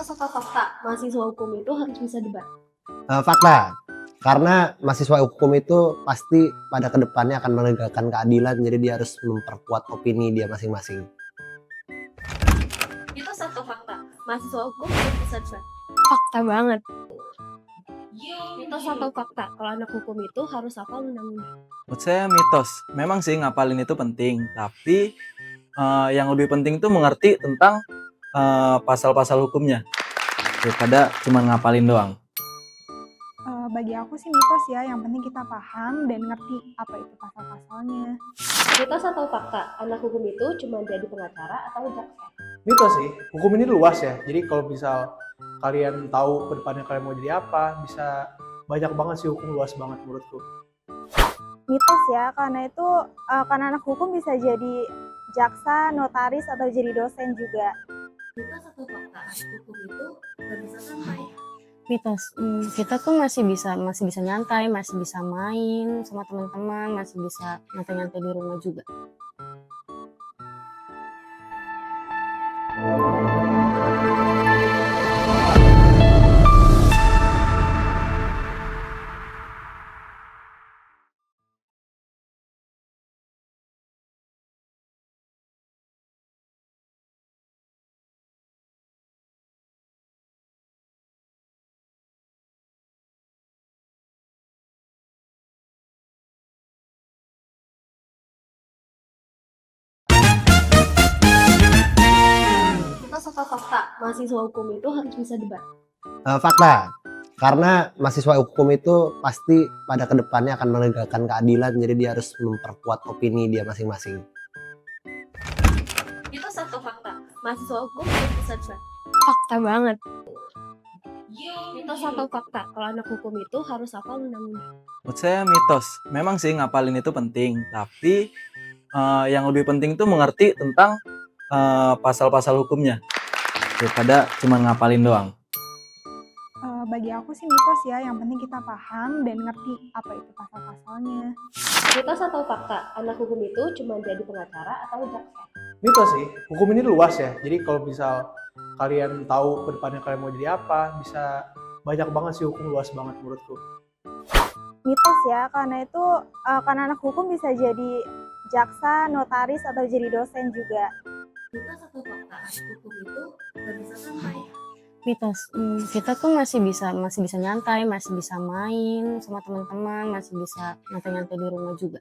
Mitos atau fakta, mahasiswa hukum itu harus bisa debat? Fakta, karena mahasiswa hukum itu pasti pada kedepannya akan menegakkan keadilan, jadi dia harus memperkuat opini dia masing-masing. Mitos atau fakta, mahasiswa hukum harus bisa debat? Fakta banget. Mitos atau fakta, kalau anak hukum itu harus hafal undang-undang? Menurut saya mitos. Memang sih ngapalin itu penting, tapi yang lebih penting itu mengerti tentang pasal-pasal hukumnya daripada cuma ngapalin doang. Bagi aku sih mitos ya, yang penting kita paham dan ngerti apa itu pasal-pasalnya. Mitos atau fakta, anak hukum itu cuma jadi pengacara atau jaksa? Mitos sih, hukum ini luas ya. Jadi kalau misal kalian tahu ke depannya kalian mau jadi apa, bisa banyak banget sih, hukum luas banget menurutku. Mitos ya, karena anak hukum bisa jadi jaksa, notaris, atau jadi dosen juga. Mitos atau fakta, anak hukum itu nggak bisa santai? Mitos. Kita tuh masih bisa nyantai, masih bisa main sama teman-teman, masih bisa nyantai-nyantai di rumah juga. Mitos atau fakta, mahasiswa hukum itu harus bisa debat? Fakta, karena mahasiswa hukum itu pasti pada kedepannya akan menegakkan keadilan, jadi dia harus memperkuat opini dia masing-masing. Mitos atau fakta, mahasiswa hukum harus bisa debat? Fakta banget. Mitos atau fakta, kalau anak hukum itu harus hafal undang-undang? Menurut saya mitos. Memang sih ngapalin itu penting, tapi yang lebih penting itu mengerti tentang pasal-pasal hukumnya daripada cuma ngapalin doang. Bagi aku sih mitos ya, yang penting kita paham dan ngerti apa itu pasal-pasalnya. Mitos atau fakta, anak hukum itu cuma jadi pengacara atau jaksa? Mitos sih, hukum ini luas ya. Jadi kalau misal kalian tahu ke depannya kalian mau jadi apa, bisa banyak banget sih, hukum luas banget menurutku. Mitos ya, karena anak hukum bisa jadi jaksa, notaris, atau jadi dosen juga. Mitos atau fakta, anak hukum itu nggak bisa santai? Mitos. Kita tuh masih bisa nyantai, masih bisa main sama teman-teman, masih bisa nyantai-nyantai di rumah juga.